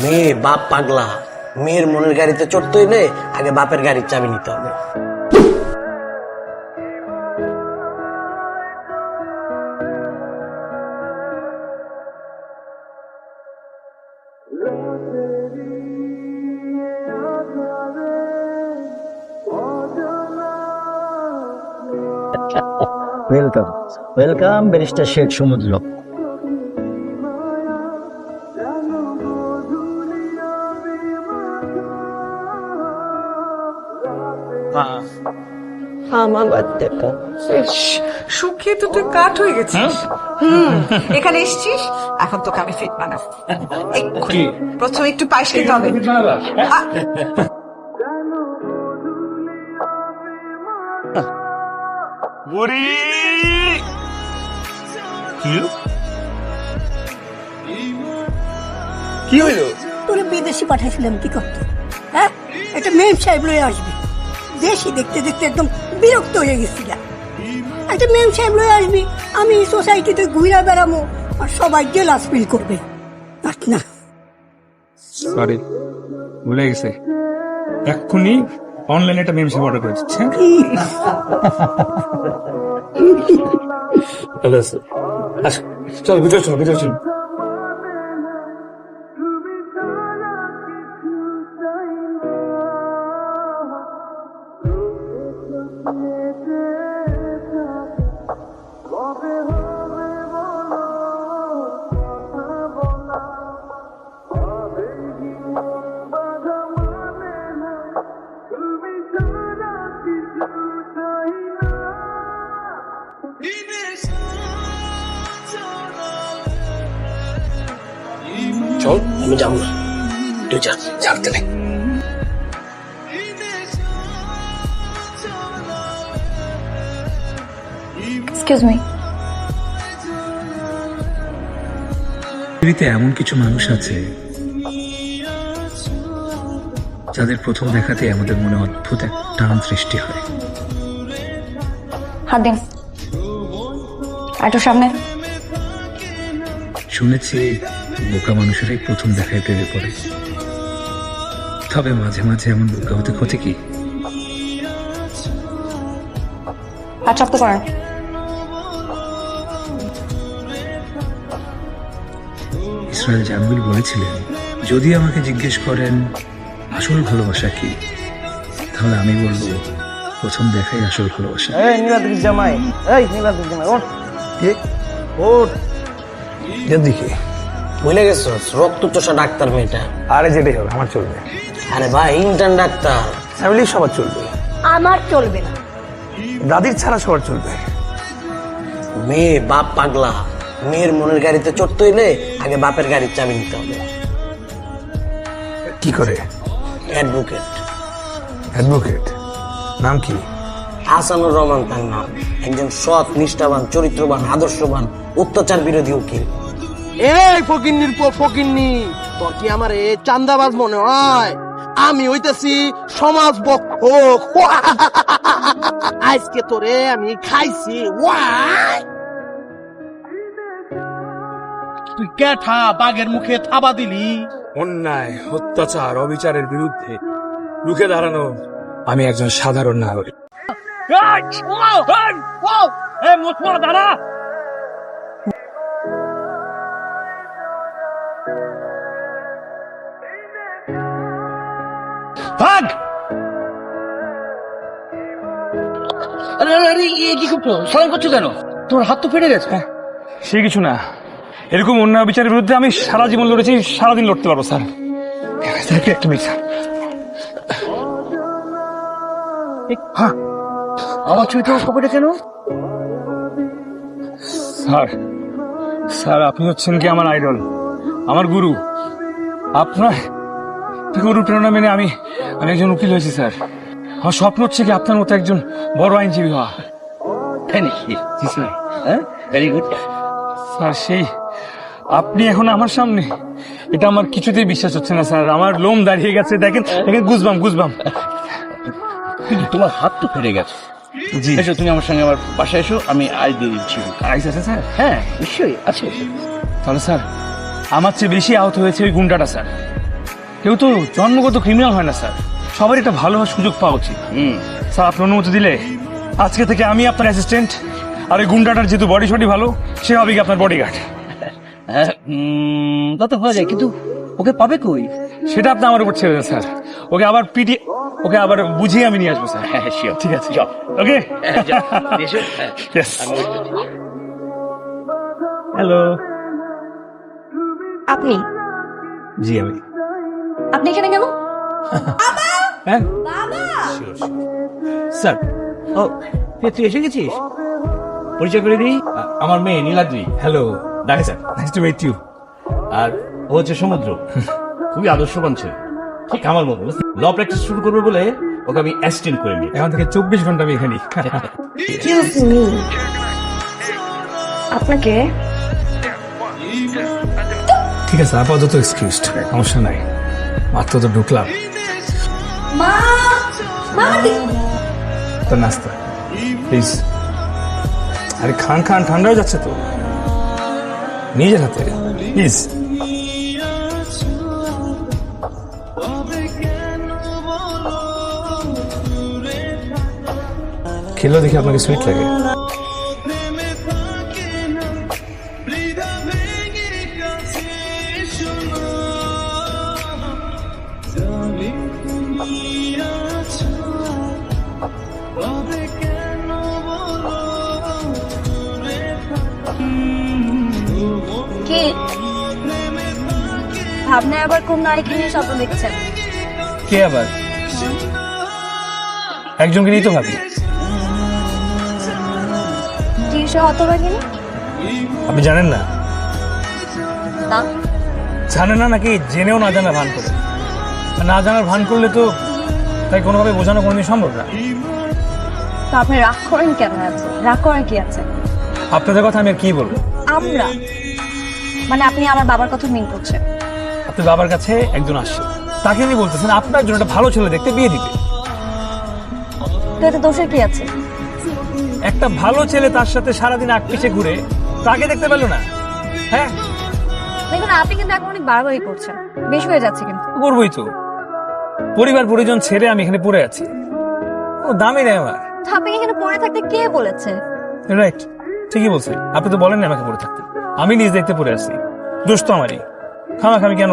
মেয়ে বাপ পাগলা, মেয়ের মনের গাড়িতে চড়তে হইলে আগে বাপের গাড়ির চাবি নিতে হবে। ওয়েলকাম ওয়েলকাম ব্যারিস্টার শেখ সমুদ্র। আমার বাচ্চাটা শুকিয়ে তো তুই কাঠ হয়ে গেছিস। এখানে এসছিস, এখন তোকে আমি ফিট বানাবো। এক্ষুনি প্রথমে একটু পায়েস খেতে হবে। কি হইলো? তোরে বিদেশি পাঠাইছিলাম কি করতে? হ্যাঁ, একটা মেম সাহেব লয়ে আসবি। দেশি দেখতে দেখতে একদম বিরক্ত হয়ে গেছি। একটা মেম সাহেব লয়ে আসবি, আমি সোসাইটিতে ঘুরে বেড়াবো আর সবাই জেলাস ফিল করবে। না, সরি, ভুলে গেছে। এক্ষুনি অনলাইনে একটা মেমশিপ অর্ডার করে দিচ্ছে। চল ভিতরে চল, ভিতরে চল। চল, আমি যাবো না, তুই যা, ছাড়তে নেই। Excuse me. পৃথিবীতে এমন কিছু মানুষ আছে যাদের প্রথম দেখাতে আমাদের মনে অদ্ভুত এক টান সৃষ্টি হয়। হাত দিন, একটু সামনে। শুনেছি বোকা মানুষেরাই প্রথম দেখায় প্রেমে পড়ে, তবে মাঝে মাঝে এমন বোকা হতে ক্ষতি কি? হাত শক্ত করেন। ইসরায়েল জামিল বলেছিলেন, যদি আমাকে জিজ্ঞেস করেন আসল ভালোবাসা কি, তাহলে আমি বলবো প্রথম দেখাই আসল ভালোবাসা। এই নীলাদ্রির জামাই, এই নীলাদ্রির জামাই, ওঠ ওঠ। দেখি ভুলে গেছো, রক্ত চোষা ডাক্তার মেয়েটা। আরে যেটাই হবে আমার চলবে। আরে ভাই, ইন্টার্ন ডাক্তার। ফ্যামিলির সবার চলবে, আমার চলবে না। দাদির ছাড়া সবার চলবে। মেয়ে বাপ পাগলা, মেয়ের মনের গাড়িতে চড়তে হইলে আগে বাপের গাড়ির চাবি নিতে হবে। কি করে? অ্যাডভোকেট। অ্যাডভোকেট নাম কি? আহসানুর রহমান তার নাম। একজন সৎ, নিষ্ঠাবান, চরিত্রবান, আদর্শবান, অত্যাচার বিরোধী উকিল। এই ফকিন্নির পর ফকিন্নি, তোর কি আমার এ চান্দাবাজ মনে হয়? আমি হইতেছি সমাজ বক্ষক। আজকে তোরে আমি খাইছি। তুই কেঠা বাঘের মুখে থাবা দিলি? অন্যায়, অত্যাচার, অবিচারের বিরুদ্ধে রুখে দাঁড়ানো আমি একজন সাধারণ নাগরিক। দাঁড়া, ভাগ। কি করছো? সবাই করছো কেন? তোর হাত তো ফেটে গেছে। সে কিছু না, এরকম অন্যায় বিচারের বিরুদ্ধে আমি সারা জীবন লড়েছি, সারাদিন লড়তে পারবো স্যার। একটা মিনিট স্যার। হ্যাঁ, আমার ছবিটা পকেটে কেন? স্যার, স্যার আপনি হচ্ছেন কি আমার আইডল, আমার গুরু। আপনার গুরু প্রেরণা মেনে আমি একজন উকিল হয়েছি স্যার। আমার স্বপ্ন হচ্ছে কি আপনার মতো একজন বড় আইনজীবী হওয়া। ভেরি গুড স্যার, সেই আপনি এখন আমার সামনে, এটা আমার কিছুতেই বিশ্বাস হচ্ছে না স্যার। আমার লোম দাঁড়িয়ে গেছে, দেখেন দেখেন, গুজবাম। কিন্তু তোমার হাত তো ফেটে গেছে। জি, এসো তুমি আমার সঙ্গে আমার বাসায় এসো, আমি আইস দিয়ে দিচ্ছি। আইস আছে স্যার? হ্যাঁ নিশ্চয়ই আছে। তাহলে স্যার, আমার চেয়ে বেশি আহত হয়েছে ওই গুন্ডাটা স্যার। কেউ তো জন্মগত ক্রিমিনাল হয় না স্যার, সবারই একটা ভালো হওয়ার সুযোগ পাওয়া উচিত। স্যার আপনার অনুমতি দিলে আজকে থেকে আমি আপনার অ্যাসিস্ট্যান্ট, আর ওই গুন্ডাটার যেহেতু বডি শডি ভালো, সে হবে কি আপনার বডিগার্ড। তা তো হয়ে যায়, কিন্তু ওকে পাবে কই? সেটা আপনি আমার উপর ছেড়ে দেন স্যার। ওকে আবার বুঝিয়ে আমি নিয়ে আসবো স্যার। ঠিক আছে, ওকে। হ্যালো। আপনি জি আমি। আপনি এখানে কেন? হ্যাঁ স্যার, ও তুই এসে গেছিস? পরিচয় করে দিই, আমার মেয়ে নীলাদ্রি। হ্যালো, ডাকে sir. Nice to meet you. আর ও হচ্ছে সমুদ্র, খুবই আদর্শবান ছেলে, ঠিক আমার মতো। ল প্র্যাকটিস শুরু করবে বলে ওকে আমি অ্যাসিস্ট্যান্ট করে নিই। এখন থেকে 24 ঘন্টা আমি এখানেই। এক্সকিউজ মি, আপনাকে ঠিক আছে, আপাতত এক্সকিউজড, সমস্যা নাই। মাত্র তো ঢুকলাম। মা তো নাস্তা প্লিজ। আরে খান খান, ঠান্ডা হয়ে যাচ্ছে তো, নিজের হাতে প্লিজ। খেলেও দেখি আপনাকে সুইট লাগে। কি ভাবনায় আবার কোন নারীকে নিয়ে স্বপ্ন দেখছেন? কে আবার? একজনকে নিয়ে তো ভাবি। কি সে হতভাগিনী? আপনি জানেন না? না, জানে না নাকি জেনেও না জানা ভান করে? না জানার ভান করলে তো তাই কোনোভাবে বোঝানো কোনোদিন সম্ভব না। তো আপনি রাগ করেন কেন? এত রাগ করার কি আছে? আপনাদের কথা আমি আর কি বলবো? আমরা মানে আপনি আমার বাবার কথা মিন করছেন? আপনার বাবার কাছে একজন আসছে, তাকে নিয়ে বলতেছেন আপনার জন্য একটা ভালো ছেলে দেখতে বিয়ে দিবে। তো এতে দোষের কি আছে? একটা ভালো ছেলে তার সাথে সারাদিন আগ পিছে ঘুরে, তাকে দেখতে পেল না? হ্যাঁ দেখুন, আপনি কিন্তু এখন অনেক বাড়াবাড়ি করছেন, বেশি হয়ে যাচ্ছে কিন্তু। করবোই তো, পরিবার পরিজন ছেড়ে আমি এখানে পড়ে আছি, কোনো দামই নেই আমার। তো আপনি এখানে পড়ে থাকতে কে বলেছে? রাইট, ঠিকই বলছি। আপনি তো বলেন না আমাকে পড়ে থাকতে, আমি নিজ দেখতে পড়ে আছি, দোষ তো আমারই। খামাখামি কেন